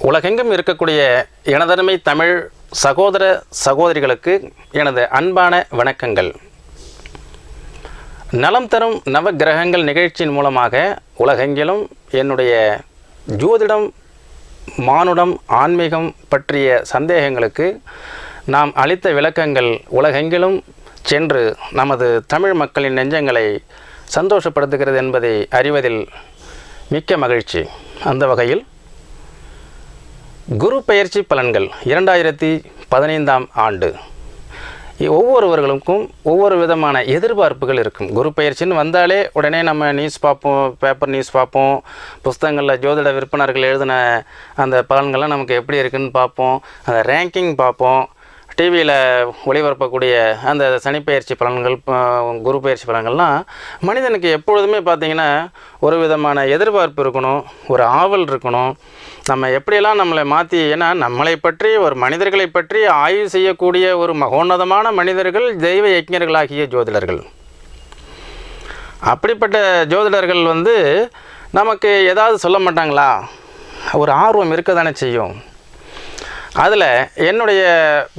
உலகெங்கும் இருக்கக்கூடிய எனதருமை தமிழ் சகோதர சகோதரிகளுக்கு எனது அன்பான வணக்கங்கள். நலம் தரும் நவ கிரகங்கள் நிகழ்ச்சியின் மூலமாக உலகெங்கிலும் என்னுடைய ஜோதிடம், மானுடம், ஆன்மீகம் பற்றிய சந்தேகங்களுக்கு நாம் அளித்த விளக்கங்கள் உலகெங்கிலும் சென்று நமது தமிழ் மக்களின் நெஞ்சங்களை சந்தோஷப்படுத்துகிறது என்பதை அறிவதில் மிக்க மகிழ்ச்சி. அந்த வகையில் குரு பெயர்ச்சி பலன்கள் 2015 ஆண்டு ஒவ்வொருவர்களுக்கும் ஒவ்வொரு விதமான எதிர்பார்ப்புகள் இருக்கும். குரு பெயர்ச்சின்னு வந்தாலே உடனே நம்ம நியூஸ் பார்ப்போம், பேப்பர் நியூஸ் பார்ப்போம், புஸ்தகங்களில் ஜோதிட விற்பனர்கள் எழுதின அந்த பலன்கள்லாம் நமக்கு எப்படி இருக்குதுன்னு பார்ப்போம், அந்த ரேங்கிங் பார்ப்போம், டிவியில் ஒளிபரப்பக்கூடிய அந்த சனிப்பெயர்ச்சி பலன்கள், குரு பயிற்சி பலன்கள்லாம் மனிதனுக்கு எப்பொழுதுமே பார்த்திங்கன்னா ஒரு விதமான எதிர்பார்ப்பு இருக்கணும், ஒரு ஆவல் இருக்கணும். நம்ம எப்படியெல்லாம் நம்மளை மாற்றி, ஏன்னா நம்மளை பற்றி, ஒரு மனிதர்களை பற்றி ஆய்வு செய்யக்கூடிய ஒரு மகோன்னதமான மனிதர்கள் தெய்வ யஜ்ஞர்களாகிய ஜோதிடர்கள். அப்படிப்பட்ட ஜோதிடர்கள் நமக்கு ஏதாவது சொல்ல மாட்டாங்களா? ஒரு ஆர்வம் இருக்க தானே செய்யும். அதில் என்னுடைய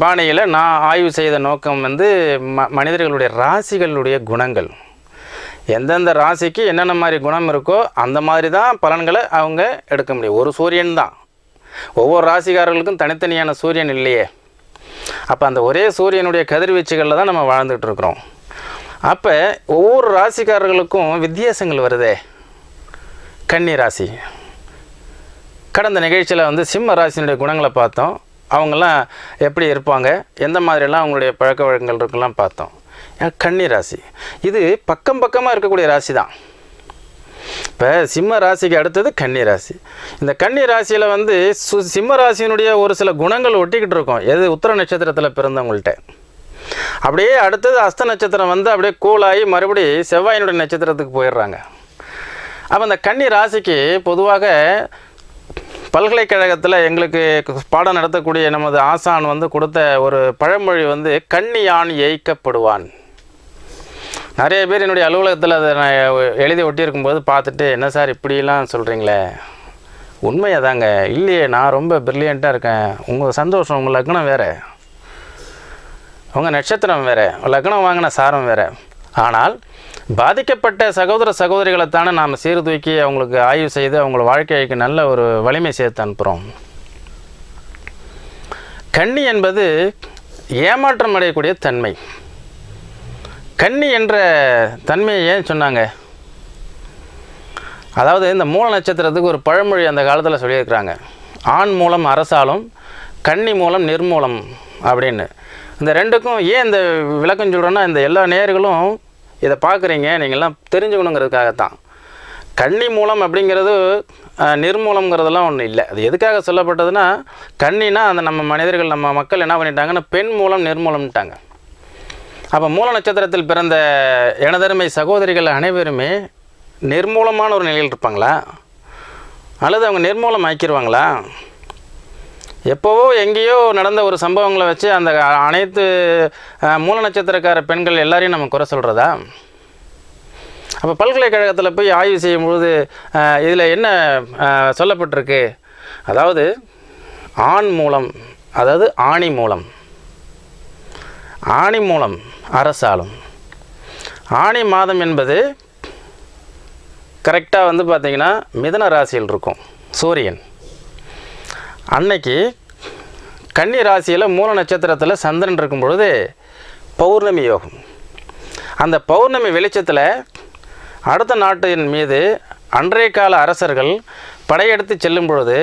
பாணியில் நான் ஆய்வு செய்த நோக்கம் மனிதர்களுடைய ராசிகளுடைய குணங்கள், எந்தெந்த ராசிக்கு என்னென்ன மாதிரி குணம் இருக்கோ அந்த மாதிரி தான் பலன்களை அவங்க எடுக்க முடியும். ஒரு சூரியன் தான், ஒவ்வொரு ராசிக்காரர்களுக்கும் தனித்தனியான சூரியன் இல்லையே. அப்போ அந்த ஒரே சூரியனுடைய கதிர்வீச்சுகளில் தான் நம்ம வாழ்ந்துட்டுருக்குறோம். அப்போ ஒவ்வொரு ராசிக்காரர்களுக்கும் வித்தியாசங்கள் வருதே. கன்னி ராசி, கடந்த நிகழ்ச்சியில் சிம்ம ராசியினுடைய குணங்களை பார்த்தோம். அவங்கெல்லாம் எப்படி இருப்பாங்க, எந்த மாதிரியெல்லாம் அவங்களுடைய பழக்க வழக்கங்கள் இருக்குலாம் பார்த்தோம். கன்னி ராசி இது பக்கமாக இருக்கக்கூடிய ராசி தான். இப்போ சிம்ம ராசிக்கு அடுத்தது கன்னி ராசி. இந்த கன்னி ராசியில் சிம்ம ராசியினுடைய ஒரு சில குணங்கள் ஒட்டிக்கிட்டு இருக்கும். எது உத்திர நட்சத்திரத்தில் பிறந்தவங்கள்ட்ட. அப்படியே அடுத்தது அஸ்த நட்சத்திரம் அப்படியே கூலாகி மறுபடி செவ்வாயினுடைய நட்சத்திரத்துக்கு போயிடுறாங்க. அப்போ அந்த கன்னி ராசிக்கு பொதுவாக பல்கலைக்கழகத்தில் எங்களுக்கு பாடம் நடத்தக்கூடிய நமது ஆசான் கொடுத்த ஒரு பழமொழி கன்னியான் ஏய்க்கப்படுவான். நிறைய பேர் என்னுடைய அலுவலகத்தில் அதை நான் எழுதி ஒட்டியிருக்கும்போது பார்த்துட்டு, என்ன சார் இப்படிலாம் சொல்கிறீங்களே, உண்மையாதாங்க. இல்லையே, நான் ரொம்ப பிரில்லியண்ட்டாக இருக்கேன். உங்கள் சந்தோஷம், உங்கள் லக்னம் வேறு, உங்கள் நட்சத்திரம் வேறு, லக்னம் வாங்கின சாரம் வேறு. ஆனால் பாதிக்கப்பட்ட சகோதர சகோதரிகளைத்தானே நாம் சீர்தூக்கி அவங்களுக்கு ஆய்வு செய்து அவங்கள வாழ்க்கைக்கு நல்ல ஒரு வலிமை சேர்த்து அனுப்புகிறோம். கன்னி என்பது ஏமாற்றம் அடையக்கூடிய தன்மை. கன்னி என்ற தன்மையை ஏன் சொன்னாங்க? அதாவது இந்த மூல நட்சத்திரத்துக்கு ஒரு பழமொழி அந்த காலத்தில் சொல்லியிருக்கிறாங்க. ஆண் மூலம் அரசாலும், கன்னி மூலம் நிர்மூலம் அப்படின்னு. இந்த ரெண்டுக்கும் ஏன் இந்த விளக்கம் சொல்கிறோன்னா, இந்த எல்லா நேயர்களும் இதை பார்க்குறீங்க, நீங்கள்லாம் தெரிஞ்சுக்கணுங்கிறதுக்காகத்தான். கன்னி மூலம் அப்படிங்கிறது நிர்மூலங்கிறதெல்லாம் ஒன்றும் இல்லை. அது எதுக்காக சொல்லப்பட்டதுன்னா, கன்னினா அந்த நம்ம மனிதர்கள், நம்ம மக்கள் என்ன பண்ணிட்டாங்கன்னா பெண் மூலம் நிர்மூலம்ட்டாங்க. அப்போ மூல நட்சத்திரத்தில் பிறந்த எனதருமை சகோதரிகள் அனைவருமே நிர்மூலமான ஒரு நிலையில் இருப்பாங்களா, அல்லது அவங்க நிர்மூலம் ஆக்கிடுவாங்களா? எப்போவோ எங்கேயோ நடந்த ஒரு சம்பவங்களை வச்சு அந்த அனைத்து மூல நட்சத்திரக்கார பெண்கள் எல்லாரையும் நம்ம குறை சொல்கிறதா? அப்போ பல்கலைக்கழகத்தில் போய் ஆய்வு செய்யும்பொழுது இதில் என்ன சொல்லப்பட்டிருக்கு? அதாவது ஆண் மூலம், அதாவது ஆணி மூலம், ஆணி மூலம் அரசாலும். ஆணி மாதம் என்பது கரெக்டாக பார்த்திங்கன்னா மிதுன ராசியில் இருக்கும் சூரியன். அன்னைக்கு கன்னி ராசியில் மூல நட்சத்திரத்தில் சந்திரன் இருக்கும் பொழுது பௌர்ணமி யோகம். அந்த பௌர்ணமி வெளிச்சத்தில் அடுத்த நாட்டின் மீது அன்றைய கால அரசர்கள் படையெடுத்து செல்லும் பொழுது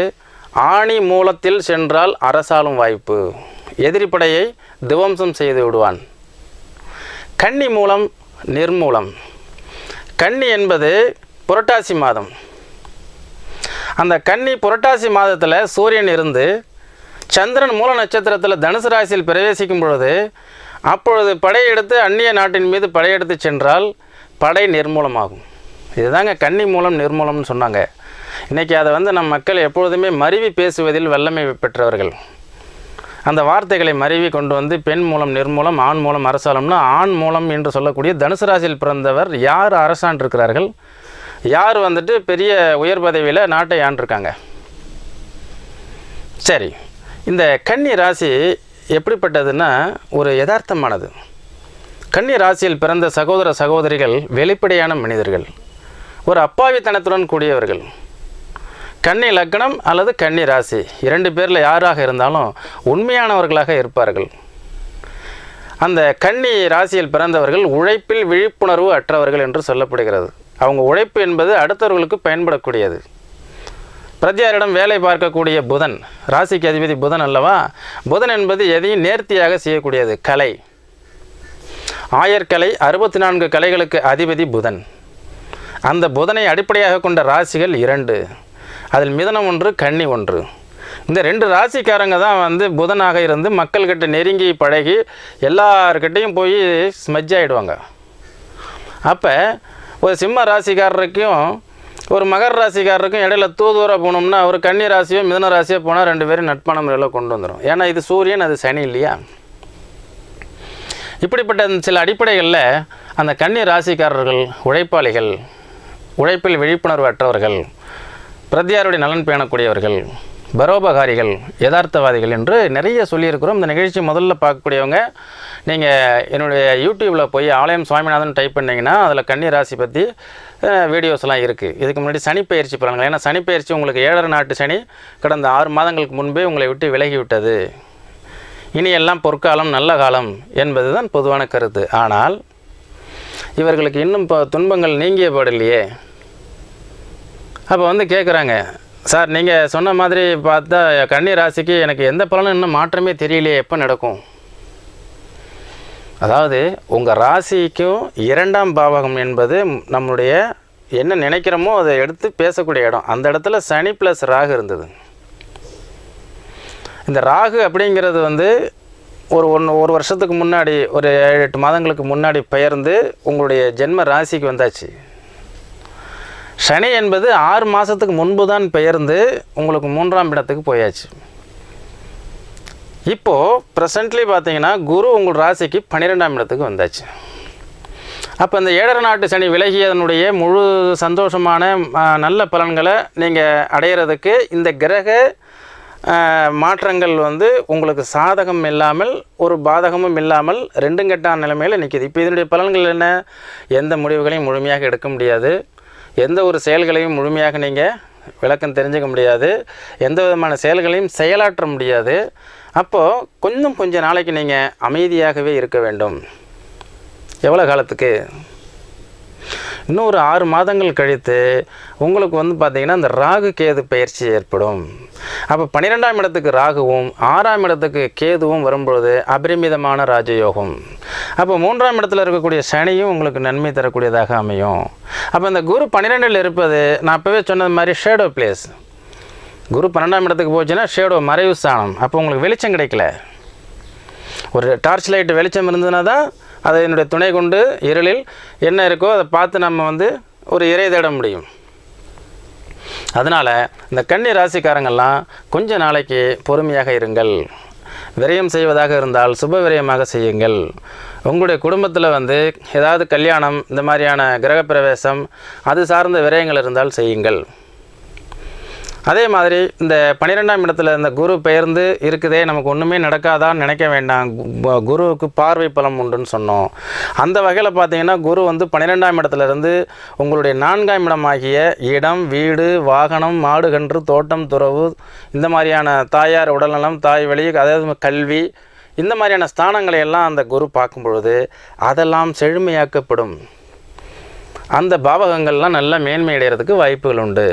ஆணி மூலத்தில் சென்றால் அரசாலும் வாய்ப்பு, எதிரி படையை துவம்சம் செய்து விடுவான். கன்னி மூலம் நிர்மூலம். கன்னி என்பது புரட்டாசி மாதம். அந்த கன்னி புரட்டாசி மாதத்தில் சூரியன் இருந்து சந்திரன் மூல நட்சத்திரத்தில் தனுசு ராசியில் பிரவேசிக்கும் பொழுது, அப்பொழுது படையெடுத்து அந்நிய நாட்டின் மீது படையெடுத்து சென்றால் படை நிர்மூலமாகும். இதுதாங்க கன்னி மூலம் நிர்மூலம்னு சொன்னாங்க. இன்றைக்கி அதை நம்ம மக்கள் எப்பொழுதுமே மருவி பேசுவதில் வல்லமை பெற்றவர்கள். அந்த வார்த்தைகளை மருவி கொண்டு பெண் மூலம் நிர்மூலம், ஆண் மூலம் அரசாலம்னா, ஆண் மூலம் என்று சொல்லக்கூடிய தனுசு ராசியில் பிறந்தவர் யார் அரசாண்டு இருக்கிறார்கள், யார் பெரிய உயர் பதவியில் நாட்டை ஆண்டிருக்காங்க. சரி, இந்த கன்னி ராசி எப்படிப்பட்டதுன்னா ஒரு யதார்த்தமானது. கன்னி ராசியில் பிறந்த சகோதர சகோதரிகள் வெளிப்படையான மனிதர்கள், ஒரு அப்பாவித்தனத்துடன் கூடியவர்கள். கன்னி லக்னம் அல்லது கன்னி ராசி 2 பேரில் யாராக இருந்தாலும் உண்மையானவர்களாக இருப்பார்கள். அந்த கன்னி ராசியில் பிறந்தவர்கள் உழைப்பில் விழிப்புணர்வு அற்றவர்கள் என்று சொல்லப்படுகிறது. அவங்க உழைப்பு என்பது அடுத்தவர்களுக்கு பயன்படக்கூடியது. பிரத்யாரிடம் வேலை பார்க்கக்கூடிய புதன், ராசிக்கு அதிபதி புதன் அல்லவா? புதன் என்பது எதையும் நேர்த்தியாக செய்யக்கூடியது, கலை. ஆயர்கலை 64 கலைகளுக்கு அதிபதி புதன். அந்த புதனை அடிப்படையாக கொண்ட ராசிகள் 2, அதில் மிதனம் 1, கன்னி 1. இந்த 2 ராசிக்காரங்க தான் புதனாக இருந்து மக்கள்கிட்ட நெருங்கி பழகி எல்லார்கிட்டையும் போய் ஸ்மெஜ் ஆகிடுவாங்க. அப்போ ஒரு சிம்ம ராசிக்காரருக்கும் ஒரு மகர ராசிக்காரருக்கும் இடையில தூதுவராக போனோம்னா ஒரு கன்னி ராசியோ மிதன ராசியோ போனால் 2 பேரும் நட்பான முறையில் கொண்டு வந்துடும். ஏன்னா இது சூரியன், அது சனி இல்லையா? இப்படிப்பட்ட சில அடிப்படைகளில் அந்த கன்னி ராசிக்காரர்கள் உழைப்பாளிகள், உழைப்பில் விழிப்புணர்வு அற்றவர்கள், பிரத்யாருடைய நலன் பேணக்கூடியவர்கள், பரோபகாரிகள், யதார்த்தவாதிகள் என்று நிறைய சொல்லியிருக்கிறோம். இந்த நிகழ்ச்சி முதல்ல பார்க்கக்கூடியவங்க நீங்கள் என்னுடைய யூடியூப்பில் போய் ஆலயம் சுவாமிநாதன் டைப் பண்ணிங்கன்னா அதில் கன்னி ராசி பற்றி வீடியோஸ்லாம் இருக்குது. இதுக்கு முன்னாடி சனிப்பெயர்ச்சி பலன்கள், ஏன்னா சனிப்பெயர்ச்சி உங்களுக்கு 7.5 நாட்டு சனி கடந்த 6 மாதங்களுக்கு முன்பே உங்களை விட்டு விலகிவிட்டது. இனி எல்லாம் பொற்காலம், நல்ல காலம் என்பது தான் பொதுவான கருத்து. ஆனால் இவர்களுக்கு இன்னும் துன்பங்கள் நீங்கிய பாடில்லையே. அப்போ கேட்குறாங்க, சார் நீங்கள் சொன்ன மாதிரி பார்த்தா கன்னி ராசிக்கு எனக்கு எந்த பலனும் இன்னும் மாற்றமே தெரியலையே, எப்போ நடக்கும்? அதாவது உங்கள் ராசிக்கும் 2ஆம் பாவகம் என்பது நம்முடைய என்ன நினைக்கிறோமோ அதை எடுத்து பேசக்கூடிய இடம். அந்த இடத்துல சனி ப்ளஸ் ராகு இருந்தது. இந்த ராகு அப்படிங்கிறது ஒரு வருஷத்துக்கு முன்னாடி, ஒரு 7-8 மாதங்களுக்கு முன்னாடி பெயர்ந்து உங்களுடைய ஜென்ம ராசிக்கு வந்தாச்சு. சனி என்பது 6 மாதத்துக்கு முன்பு தான் பெயர்ந்து உங்களுக்கு 3ஆம் இடத்துக்கு போயாச்சு. இப்போது ப்ரெசண்ட்லி பார்த்தீங்கன்னா குரு உங்கள் ராசிக்கு 12ஆம் இடத்துக்கு வந்தாச்சு. அப்போ இந்த 7.5 நாட்டு சனி விலகியதனுடைய முழு சந்தோஷமான நல்ல பலன்களை நீங்கள் அடையிறதுக்கு இந்த கிரக மாற்றங்கள் உங்களுக்கு சாதகம் இல்லாமல் ஒரு பாதகமும் இல்லாமல் 2 கெட்டான நிலைமையில் நிற்கிது. இப்போ இதனுடைய பலன்கள் என்ன? எந்த முடிவுகளையும் முழுமையாக எடுக்க முடியாது, எந்த ஒரு செயல்களையும் முழுமையாக நீங்கள் விளக்கம் தெரிஞ்சுக்க முடியாது, எந்த விதமான செயல்களையும் செயலாற்ற முடியாது. அப்போது கொஞ்ச நாளைக்கு நீங்கள் அமைதியாகவே இருக்க வேண்டும். எவ்வளோ காலத்துக்கு? இன்னும் ஒரு 6 மாதங்கள் கழித்து உங்களுக்கு பார்த்திங்கன்னா இந்த ராகு கேது பயிற்சி ஏற்படும். அப்போ 12ஆம் இடத்துக்கு ராகுவும் 6ஆம் இடத்துக்கு கேதுவும் வரும்பொழுது அபரிமிதமான ராஜயோகம். அப்போ 3ஆம் இடத்துல இருக்கக்கூடிய சனியும் உங்களுக்கு நன்மை தரக்கூடியதாக அமையும். அப்போ இந்த குரு 12இல் இருப்பது நான் அப்போவே சொன்னது மாதிரி ஷேடோ பிளேஸ். குரு 12ஆம் இடத்துக்கு போச்சுன்னா ஷேடோ, மறைவு ஸ்தானம். அப்போ உங்களுக்கு வெளிச்சம் கிடைக்கல. ஒரு டார்ச் லைட் வெளிச்சம் இருந்ததுன்னா தான் அதை என்னுடைய துணை கொண்டு இருளில் என்ன இருக்கோ அதை பார்த்து நம்ம ஒரு இறை தேட முடியும். அதனால் இந்த கன்னி ராசிக்காரங்கள்லாம் கொஞ்ச நாளைக்கு பொறுமையாக இருங்கள். விரயம் செய்வதாக இருந்தால் சுப விரயமாக செய்யுங்கள். உங்களுடைய குடும்பத்தில் ஏதாவது கல்யாணம், இந்த மாதிரியான கிரகப்பிரவேசம், அது சார்ந்த விரயங்கள் இருந்தால் செய்யுங்கள். அதே மாதிரி இந்த 12ஆம் இடத்துல இந்த குரு பெயர்ந்து இருக்குதே, நமக்கு ஒன்றுமே நடக்காதான்னு நினைக்க வேண்டாம். குருவுக்கு பார்வை பலம் உண்டுன்னு சொன்னோம். அந்த வகையில் பார்த்தீங்கன்னா குரு 12ஆம் இடத்துலேருந்து உங்களுடைய 4ஆம் இடமாகிய இடம், வீடு, வாகனம், மாடு, கன்று, தோட்டம், துறவு, இந்த மாதிரியான தாயார் உடல்நலம், தாய் வழி, அதாவது கல்வி, இந்த மாதிரியான ஸ்தானங்களை எல்லாம் அந்த குரு பார்க்கும் பொழுது அதெல்லாம் செழுமையாக்கப்படும். அந்த பாவகங்கள்லாம் நல்லா மேன்மை அடைகிறதுக்கு வாய்ப்புகள் உண்டு.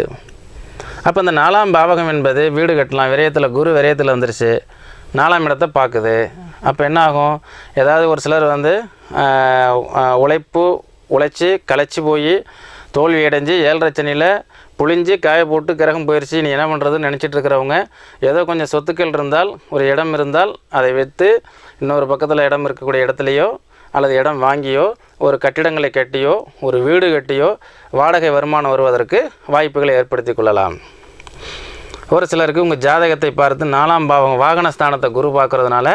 அப்போ இந்த 4ஆம் பாவகம் என்பது வீடு கட்டலாம். விரயத்தில் குரு விரயத்தில் வந்துருச்சு, 4ஆம் இடத்தை பார்க்குது. அப்போ என்ன ஆகும்? ஏதாவது ஒரு சிலர் உழைச்சி களைச்சி போய் தோல்வி அடைஞ்சு 7.5 சனியில் புளிஞ்சு காய போட்டு கிரகம் போயிடுச்சு, நீ என்ன பண்ணுறதுன்னு நினச்சிட்டு இருக்கிறவங்க, ஏதோ கொஞ்சம் சொத்துக்கள் இருந்தால், ஒரு இடம் இருந்தால் அதை விற்று இன்னொரு பக்கத்தில் இடம் இருக்கக்கூடிய இடத்துலையோ அல்லது இடம் வாங்கியோ ஒரு கட்டிடங்களை கட்டியோ ஒரு வீடு கட்டியோ வாடகை வருமானம் வருவதற்கு வாய்ப்புகளை ஏற்படுத்தி கொள்ளலாம். ஒரு சிலருக்கு உங்கள் ஜாதகத்தை பார்த்து 4ஆம் பாவம் வாகனஸ்தானத்தை குரு பார்க்குறதுனால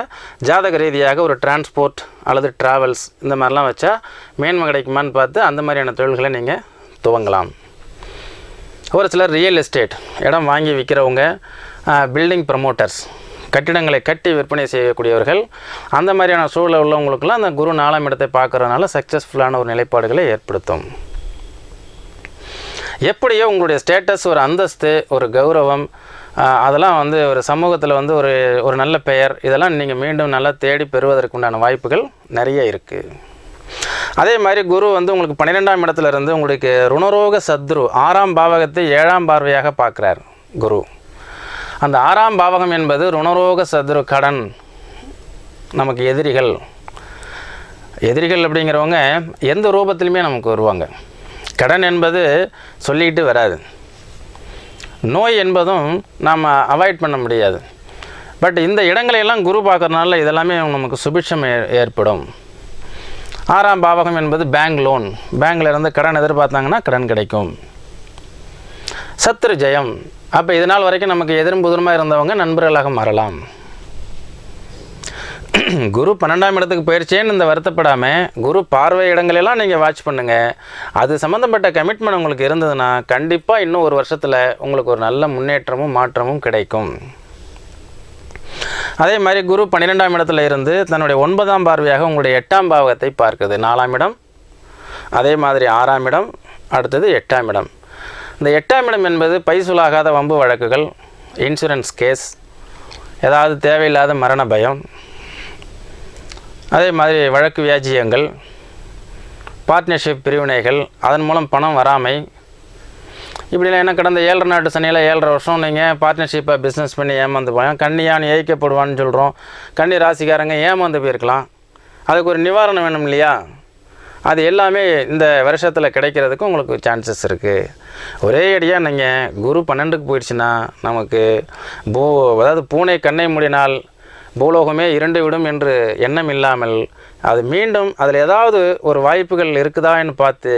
ஜாதக ரீதியாக ஒரு டிரான்ஸ்போர்ட் அல்லது ட்ராவல்ஸ் இந்த மாதிரிலாம் வச்சா மேன்மை கிடைக்குமான்னு பார்த்து அந்த மாதிரியான தொழில்களை நீங்கள் துவங்கலாம். ஒரு சிலர் ரியல் எஸ்டேட் இடம் வாங்கி விற்கிறவங்க, பில்டிங் ப்ரமோட்டர்ஸ், கட்டிடங்களை கட்டி விற்பனை செய்யக்கூடியவர்கள், அந்த மாதிரியான சூழல் உள்ளவங்களுக்கெல்லாம் அந்த குரு 4ஆம் இடத்தை பார்க்குறதுனால சக்ஸஸ்ஃபுல்லான ஒரு நிலைப்பாடுகளை ஏற்படுத்தும். எப்படியோ உங்களுடைய ஸ்டேட்டஸ், ஒரு அந்தஸ்து, ஒரு கௌரவம், அதெல்லாம் வந்து ஒரு சமூகத்தில் வந்து ஒரு நல்ல பெயர், இதெல்லாம் நீங்கள் மீண்டும் நல்லா தேடி பெறுவதற்கு உண்டான வாய்ப்புகள் நிறைய இருக்குது. அதே மாதிரி குரு வந்து உங்களுக்கு 12ஆம் இடத்துல இருந்து உங்களுக்கு ருணரோக சத்ரு 6ஆம் பாவகத்தை 7ஆம் பார்வையாக பார்க்குறார் குரு. அந்த 6ஆம் பாவகம் என்பது ருணரோக சத்ரு, கடன், நமக்கு எதிரிகள் அப்படிங்கிறவங்க எந்த ரூபத்திலுமே நமக்கு வருவாங்க. கடன் என்பது சொல்லிக்கிட்டு வராது, நோய் என்பதும் நாம் அவாய்ட் பண்ண முடியாது. பட் இந்த இடங்களையெல்லாம் குரு பார்க்குறதுனால இதெல்லாமே நமக்கு சுபிட்சம் ஏற்படும். 6ஆம் பாவகம் என்பது பேங்க் லோன், பேங்க்ல இருந்து கடன் எதிர்பார்த்தாங்கன்னா கடன் கிடைக்கும். சத்ரு ஜெயம், அப்போ இது நாள் வரைக்கும் நமக்கு எதிரும் புதிருமாக இருந்தவங்க நண்பர்களாக மாறலாம். குரு 12ஆம் இடத்துக்கு போயிடுச்சேன்னு இந்த வருத்தப்படாமல் குரு பார்வை இடங்களெல்லாம் நீங்கள் வாட்ச் பண்ணுங்கள். அது சம்மந்தப்பட்ட கமிட்மெண்ட் உங்களுக்கு இருந்ததுன்னா கண்டிப்பாக இன்னும் ஒரு வருஷத்தில் உங்களுக்கு ஒரு நல்ல முன்னேற்றமும் மாற்றமும் கிடைக்கும். அதே மாதிரி குரு 12ஆம் இடத்துல இருந்து தன்னுடைய 9ஆம் பார்வையாக உங்களுடைய 8ஆம் பாவகத்தை பார்க்குது. 4ஆம் இடம், அதே மாதிரி 6ஆம் இடம், அடுத்தது 8ஆம் இடம். இந்த 8ஆம் இடம் என்பது பைசூலாகாத வம்பு வழக்குகள், இன்சூரன்ஸ் கேஸ், ஏதாவது தேவையில்லாத மரண பயம், அதே மாதிரி வழக்கு வியாஜியங்கள், பார்ட்னர்ஷிப் பிரிவினைகள், அதன் மூலம் பணம் வராமை, இப்படிலாம் என்ன கடந்த 7.5 நாட்டு சனியில் 7.5 வருஷம் நீங்கள் பார்ட்னர்ஷிப்பை பிஸ்னஸ் பண்ணி ஏமாந்து போய் கன்னியான் ஏய்க்கப்படுவான்னு சொல்கிறோம். கன்னி ராசிக்காரங்க ஏமாந்து போயிருக்கலாம், அதுக்கு ஒரு நிவாரணம் வேணும் இல்லையா? அது எல்லாமே இந்த வருஷத்தில் கிடைக்கிறதுக்கு உங்களுக்கு சான்சஸ் இருக்குது. ஒரே அடியாக நீங்கள் குரு 12க்கு போயிடுச்சுன்னா நமக்கு அதாவது பூனை கண்ணை மூடினால் பூலோகமே இருண்டு விடும் என்று எண்ணம் இல்லாமல் அது மீண்டும் அதில் ஏதாவது ஒரு வாய்ப்புகள் இருக்குதான்னு பார்த்து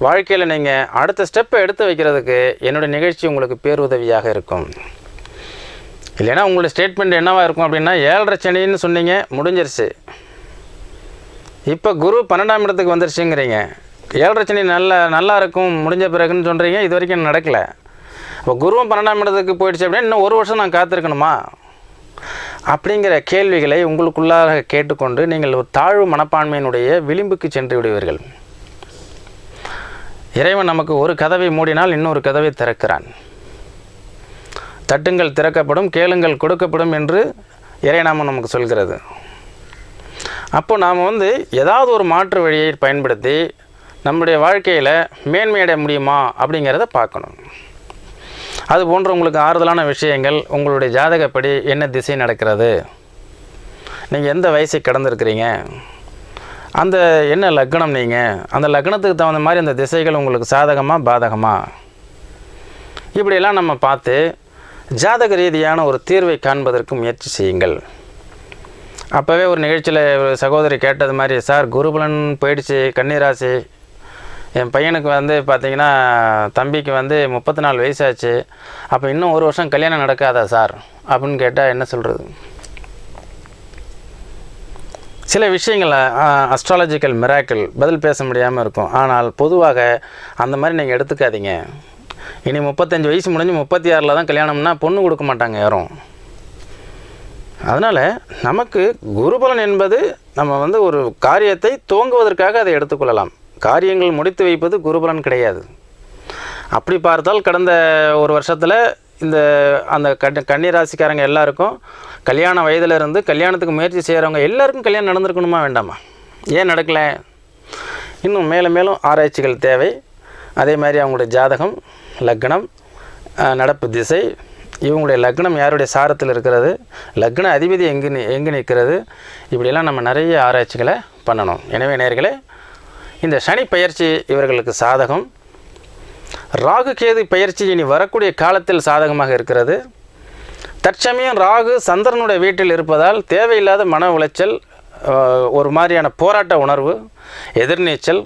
வாழ்க்கையில் நீங்கள் அடுத்த ஸ்டெப்பை எடுத்து வைக்கிறதுக்கு என்னுடைய நிகழ்ச்சி உங்களுக்கு பேருதவியாக இருக்கும். இல்லைன்னா உங்களுடைய ஸ்டேட்மெண்ட் என்னவாக இருக்கும் அப்படின்னா 7.5 சனின்னு சொன்னீங்க, முடிஞ்சிருச்சு. இப்போ குரு 12ஆம் இடத்துக்கு வந்துருச்சுங்கிறீங்க, 7.5 சனி நல்லா இருக்கும் முடிஞ்ச பிறகுன்னு சொல்கிறீங்க, இது வரைக்கும் நடக்கலை. இப்போ குருவும் 12ஆம் இடத்துக்கு போயிடுச்சு அப்படின்னா இன்னும் ஒரு வருஷம் நான் காத்திருக்கணுமா அப்படிங்கிற கேள்விகளை உங்களுக்குள்ளாக கேட்டுக்கொண்டு நீங்கள் ஒரு தாழ்வு மனப்பான்மையினுடைய விளிம்புக்கு சென்று விடுவீர்கள். இறைவன் நமக்கு ஒரு கதவை மூடினால் இன்னொரு கதவை திறக்கிறான். தட்டுங்கள் திறக்கப்படும், கேளுங்கள் கொடுக்கப்படும் என்று இறைநாமம் நமக்கு சொல்கிறது. அப்போ நாம் வந்து ஏதாவது ஒரு மாற்று வழியை பயன்படுத்தி நம்முடைய வாழ்க்கையில் மேன்மையடைய முடியுமா அப்படிங்கிறத பார்க்கணும். அது போன்ற உங்களுக்கு ஆறுதலான விஷயங்கள், உங்களுடைய ஜாதகப்படி என்ன திசை நடக்கிறது, நீங்கள் எந்த வயசை கடந்திருக்கிறீங்க, அந்த என்ன லக்னம், நீங்கள் அந்த லக்னத்துக்கு தகுந்த மாதிரி அந்த திசைகள் உங்களுக்கு சாதகமாக பாதகமாக, இப்படியெல்லாம் நம்ம பார்த்து ஜாதக ரீதியான ஒரு தீர்வை காண்பதற்கு முயற்சி செய்யுங்கள். அப்போவே ஒரு நிகழ்ச்சியில் ஒரு சகோதரி கேட்டது மாதிரி, சார் குருபலன் போயிடுச்சு, கன்னிராசி, என் பையனுக்கு வந்து பார்த்திங்கன்னா தம்பிக்கு வந்து 34 வயசாச்சு, அப்போ இன்னும் ஒரு வருஷம் கல்யாணம் நடக்காதா சார் அப்படின்னு கேட்டால் என்ன சொல்கிறது? சில விஷயங்கள் அஸ்ட்ராலஜிக்கல் மிராக்கிள் பதில் பேச முடியாமல் இருக்கும். ஆனால் பொதுவாக அந்த மாதிரி நீங்கள் எடுத்துக்காதீங்க. இனி 35 வயசு முடிஞ்சு 36 தான் கல்யாணம்னா பொண்ணு கொடுக்க மாட்டாங்க யாரும். அதனால் நமக்கு குருபலன் என்பது நம்ம வந்து ஒரு காரியத்தை துவங்குவதற்காக அதை எடுத்துக்கொள்ளலாம். காரியங்கள் முடித்து வைப்பது குருபலன் கிடையாது. அப்படி பார்த்தால் கடந்த ஒரு வருஷத்தில் அந்த கன்னிராசிக்காரங்க எல்லாருக்கும் கல்யாண வயதிலிருந்து கல்யாணத்துக்கு முயற்சி செய்கிறவங்க எல்லாருக்கும் கல்யாணம் நடந்திருக்கணுமா வேண்டாமா? ஏன் நடக்கலை? இன்னும் மேலும் மேலும் ஆராய்ச்சிகள் தேவை. அதே மாதிரி அவங்களுடைய ஜாதகம், லக்னம், நடப்பு திசை, இவங்களுடைய லக்னம் யாருடைய சாரத்தில் இருக்கிறது, லக்ன அதிபதி எங்கு நிற்கிறது, இப்படியெல்லாம் நம்ம நிறைய ஆராய்ச்சிகளை பண்ணணும். எனவே நேயர்களே, இந்த சனி பயிற்சி இவர்களுக்கு சாதகம். ராகு கேது பயிற்சி இனி வரக்கூடிய காலத்தில் சாதகமாக இருக்கிறது. தற்சமயம் ராகு சந்திரனுடைய வீட்டில் இருப்பதால் தேவையில்லாத மன உளைச்சல், ஒரு மாதிரியான போராட்ட உணர்வு, எதிர்நீச்சல்,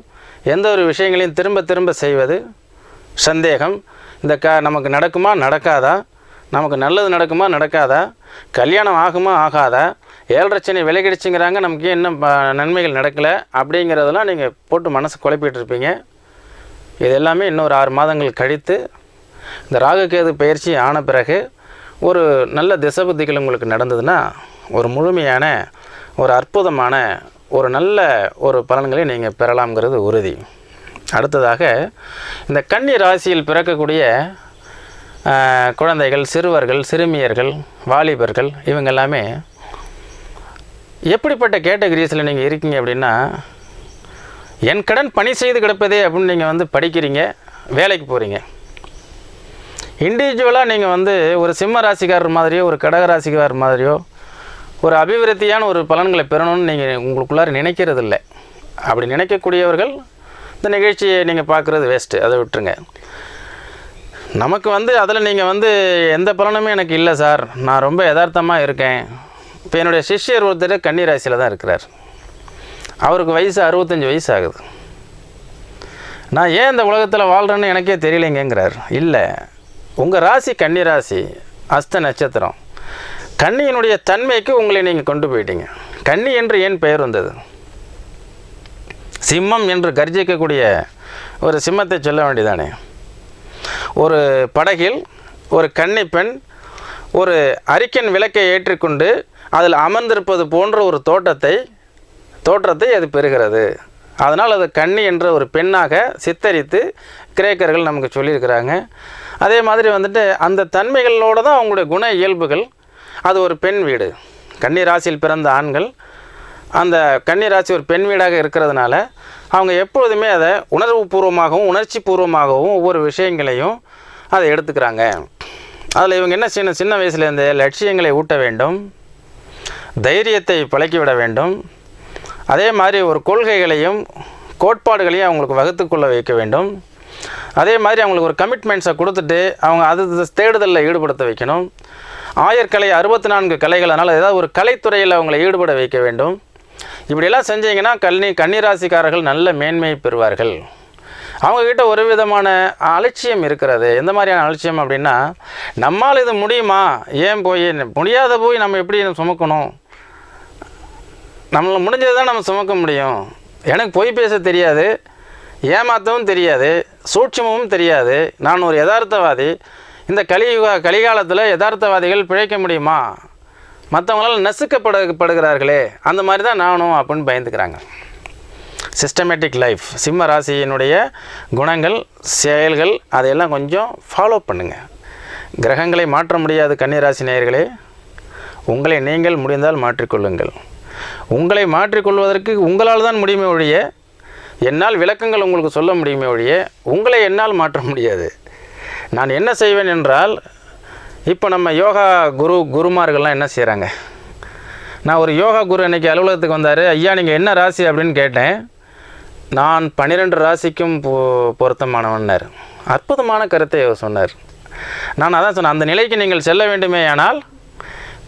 எந்த ஒரு விஷயங்களையும் திரும்ப திரும்ப செய்வது, சந்தேகம், நமக்கு நடக்குமா நடக்காதா, நமக்கு நல்லது நடக்குமா நடக்காதா, கல்யாணம் ஆகுமா ஆகாதா, 7.5 சனி விலகிடுச்சுங்கிறாங்க, நமக்கு இன்னும் நன்மைகள் நடக்கலை அப்படிங்கிறதெல்லாம் நீங்கள் போட்டு மனசு குழப்பிட்டு இருப்பீங்க. இது எல்லாமே இன்னொரு 6 மாதங்கள் கழித்து இந்த ராகு கேது பயிற்சி ஆன பிறகு ஒரு நல்ல திசபுத்திகள் உங்களுக்கு நடந்ததுன்னா ஒரு முழுமையான ஒரு அற்புதமான ஒரு நல்ல ஒரு பலன்களை நீங்கள் பெறலாம்ங்கிறது உறுதி. அடுத்ததாக இந்த கன்னி ராசியில் பிறக்கக்கூடிய குழந்தைகள், சிறுவர்கள், சிறுமியர்கள், வாலிபர்கள் இவங்க எல்லாமே எப்படிப்பட்ட கேட்டகரிஸில் நீங்கள் இருக்கீங்க அப்படின்னா, என் கடன் பணி செய்து கிடப்பதே அப்படின்னு நீங்கள் படிக்கிறீங்க, வேலைக்கு போகிறீங்க. இண்டிவிஜுவலாக நீங்கள் ஒரு சிம்ம ராசிக்காரர் மாதிரியோ ஒரு கடக ராசிக்காரர் மாதிரியோ ஒரு அபிவிருத்தியான ஒரு பலன்களை பெறணும்னு நீங்கள் உங்களுக்குள்ளார நினைக்கிறது இல்லை. அப்படி நினைக்கக்கூடியவர்கள் இந்த நிகழ்ச்சியை நீங்கள் பார்க்குறது வேஸ்ட்டு, அதை விட்டுருங்க. நமக்கு அதில் நீங்கள் எந்த பலனுமே எனக்கு இல்லை சார், நான் ரொம்ப யதார்த்தமாக இருக்கேன். இப்போ என்னுடைய சிஷ்யர் ஒருத்தர் கன்னி ராசியில் தான் இருக்கிறார். அவருக்கு வயசு 65 வயசு ஆகுது. நான் ஏன் இந்த உலகத்தில் வாழ்கிறேன்னு எனக்கே தெரியலைங்கிறார். இல்லை, உங்கள் ராசி கன்னி ராசி, அஸ்த நட்சத்திரம். கன்னியினுடைய தன்மைக்கு உங்களை நீங்கள் கொண்டு போயிட்டீங்க. கன்னி என்று ஏன் பெயர் வந்தது? சிம்மம் என்று கர்ஜிக்கக்கூடிய ஒரு சிம்மத்தை சொல்ல வேண்டியதானே. ஒரு படகில் ஒரு கன்னி பெண் ஒரு அரிக்கன் விளக்கை ஏற்றிக்கொண்டு அதில் அமர்ந்திருப்பது போன்ற ஒரு தோற்றத்தை அது பெறுகிறது. அதனால் அது கன்னி என்ற ஒரு பெண்ணாக சித்தரித்து கிரேக்கர்கள் நமக்கு சொல்லியிருக்கிறாங்க. அதே மாதிரி அந்த தன்மைகளோடு தான் அவங்களுடைய குண இயல்புகள். அது ஒரு பெண் வீடு. கன்னி ராசியில் பிறந்த ஆண்கள் அந்த கன்னி ராசி ஒரு பெண் வீடாக இருக்கிறதுனால அவங்க எப்பொழுதுமே அதை உணர்வுபூர்வமாகவும் உணர்ச்சி பூர்வமாகவும் ஒவ்வொரு விஷயங்களையும் அதை எடுத்துக்கிறாங்க. அதில் இவங்க என்ன சின்ன வயசுலேருந்து லட்சியங்களை ஊட்ட வேண்டும், தைரியத்தை பழக்கிவிட வேண்டும். அதே மாதிரி ஒரு கொள்கைகளையும் கோட்பாடுகளையும் அவங்களுக்கு வகுத்துக்கொள்ள வைக்க வேண்டும். அதே மாதிரி அவங்களுக்கு ஒரு கமிட்மெண்ட்ஸை கொடுத்துட்டு அவங்க அது தேடுதலில் ஈடுபடுத்த வைக்கணும். ஆயர்கலை 64 கலைகள், அதனால் ஏதாவது ஒரு கலைத்துறையில் அவங்களை ஈடுபட வைக்க வேண்டும். இப்படியெல்லாம் செஞ்சீங்கன்னா கன்னிராசிக்காரர்கள் நல்ல மேன்மையை பெறுவார்கள். அவங்கக்கிட்ட ஒரு விதமான அலட்சியம் இருக்கிறது. எந்த மாதிரியான அலட்சியம் அப்படின்னா, நம்மால் இது முடியுமா, ஏன் முடியாத போய் நம்ம எப்படி சுமக்கணும், நம்மளை முடிஞ்சது தான் நம்ம சுமக்க முடியும். எனக்கு பொய் பேச தெரியாது, ஏமாற்றவும் தெரியாது, சூட்சமும் தெரியாது, நான் ஒரு யதார்த்தவாதி. இந்த கலிகாலத்தில் யதார்த்தவாதிகள் பிழைக்க முடியுமா, மற்றவங்களால் நசுக்கப்படுகிறார்களே, அந்த மாதிரி தான் நானும் அப்படின்னு பயந்துக்கிறாங்க. சிஸ்டமேட்டிக் லைஃப், சிம்ம ராசியினுடைய குணங்கள், செயல்கள் அதையெல்லாம் கொஞ்சம் ஃபாலோ பண்ணுங்கள். கிரகங்களை மாற்ற முடியாது கன்னிராசி நேயர்களே, உங்களை நீங்கள் முடிந்தால் மாற்றிக்கொள்ளுங்கள். உங்களை மாற்றிக்கொள்வதற்கு உங்களால் தான் முடியுமே ஒழிய, என்னால் விளக்கங்கள் உங்களுக்கு சொல்ல முடியுமே ஒழிய உங்களை என்னால் மாற்ற முடியாது. நான் என்ன செய்வேன் என்றால், இப்போ நம்ம யோகா குருமார்கள்லாம் என்ன செய்கிறாங்க, நான் ஒரு யோகா குரு இன்றைக்கி அலுவலகத்துக்கு வந்தார். ஐயா நீங்கள் என்ன ராசி அப்படின்னு கேட்டேன். நான் 12 ராசிக்கும் பொருத்தமானவன்னார். அற்புதமான கருத்தை அவர் சொன்னார். நான் அதான் சொன்னேன், அந்த நிலைக்கு நீங்கள் செல்ல வேண்டுமே ஆனால்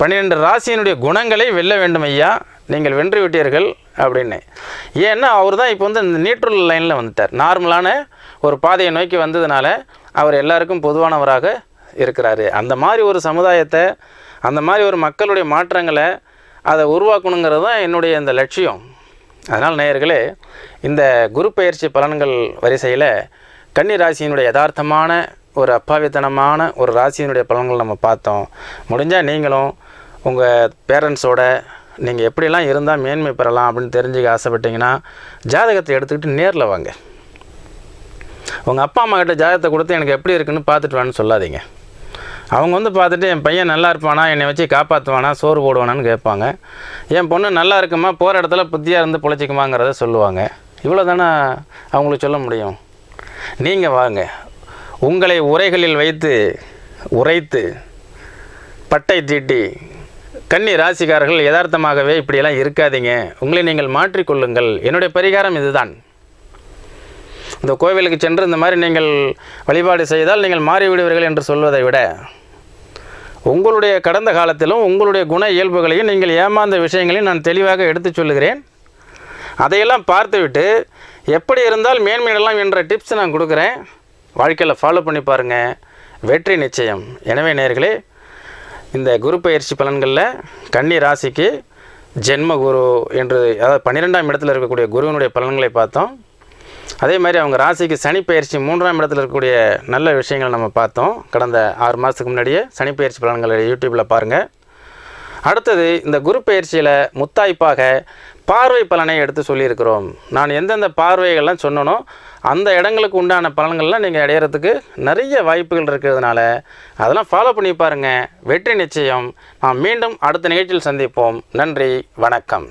12 ராசியினுடைய குணங்களை வெல்ல வேண்டும் ஐயா, நீங்கள் வென்று விட்டீர்கள் அப்படின்னு. ஏன்னா அவர் தான் இப்போ இந்த நியூட்ரல் லைனில் வந்துட்டார். நார்மலான ஒரு பாதையை நோக்கி வந்ததுனால அவர் எல்லாருக்கும் பொதுவானவராக இருக்கிறாரு. அந்த மாதிரி ஒரு சமுதாயத்தை, அந்த மாதிரி ஒரு மக்களுடைய மாற்றங்களை அதை உருவாக்கணுங்கிறது தான் என்னுடைய இந்த லட்சியம். அதனால் நேயர்களே, இந்த குரு பெயர்ச்சி பலன்கள் வரிசையில் கன்னி ராசியினுடைய யதார்த்தமான ஒரு அப்பாவித்தனமான ஒரு ராசியினுடைய பலன்கள் நம்ம பார்த்தோம். முடிஞ்சால் நீங்களும் உங்கள் பேரண்ட்ஸோட நீங்கள் எப்படிலாம் இருந்தால் மேன்மை பெறலாம் அப்படின்னு தெரிஞ்சுக்க ஆசைப்பட்டீங்கன்னா ஜாதகத்தை எடுத்துக்கிட்டு நேரில் வாங்க. உங்கள் அப்பா அம்மா கிட்ட ஜாதகத்தை கொடுத்து எனக்கு எப்படி இருக்குன்னு பார்த்துட்டு வான்னு சொல்லாதீங்க. அவங்க பார்த்துட்டு என் பையன் நல்லா இருப்பானா, என்னை வச்சு காப்பாற்றுவானா, சோறு போடுவானான்னு கேட்பாங்க. என் பொண்ணு நல்லா இருக்குமா, போகிற இடத்துல புத்தியாக இருந்து பிழைச்சிக்குமாங்கிறத சொல்லுவாங்க. இவ்வளோ தானே அவங்களுக்கு சொல்ல முடியும். நீங்கள் வாங்க, உங்களை உரைகளில் வைத்து உரைத்து பட்டை தீட்டி கன்னி ராசிக்காரர்கள் யதார்த்தமாகவே இப்படியெல்லாம் இருக்காதீங்க, உங்களை நீங்கள் மாற்றிக்கொள்ளுங்கள். என்னுடைய பரிகாரம் இதுதான். இந்த கோவிலுக்கு சென்று இந்த மாதிரி நீங்கள் வழிபாடு செய்தால் நீங்கள் மாறிவிடுவீர்கள் என்று சொல்வதை விட, உங்களுடைய கடந்த காலத்திலும் உங்களுடைய குண இயல்புகளையும் நீங்கள் ஏமாந்த விஷயங்களையும் நான் தெளிவாக எடுத்து சொல்லுகிறேன். அதையெல்லாம் பார்த்துவிட்டு எப்படி இருந்தால் மேன்மையிடலாம் என்ற டிப்ஸ் நான் கொடுக்குறேன். வாழ்க்கையில் ஃபாலோ பண்ணி பாருங்கள், வெற்றி நிச்சயம். எனவே நேயர்களே, இந்த குரு பயிற்சி பலன்களில் கன்னி ராசிக்கு ஜென்ம குரு என்று, அதாவது 12ஆம் இடத்தில் இருக்கக்கூடிய குருவினுடைய பலன்களை பார்த்தோம். அதே மாதிரி அவங்க ராசிக்கு சனி பயிற்சி 3ஆம் இடத்துல இருக்கக்கூடிய நல்ல விஷயங்கள் நம்ம பார்த்தோம். கடந்த 6 மாதத்துக்கு முன்னாடியே சனி பயிற்சி பலன்களை யூடியூப்பில் பாருங்கள். அடுத்தது இந்த குரு பயிற்சியில் முத்தாய்ப்பாக பார்வை பலனை எடுத்து சொல்லியிருக்கிறோம். நான் எந்தெந்த பார்வைகள்லாம் சொன்னனோ அந்த இடங்களுக்கு உண்டான பலன்கள்லாம் நீங்கள் அடையிறதுக்கு நிறைய வாய்ப்புகள் இருக்கிறதுனால அதெல்லாம் ஃபாலோ பண்ணி பாருங்கள். வெற்றி நிச்சயம். நாம் மீண்டும் அடுத்த நிகழ்ச்சியில் சந்திப்போம். நன்றி, வணக்கம்.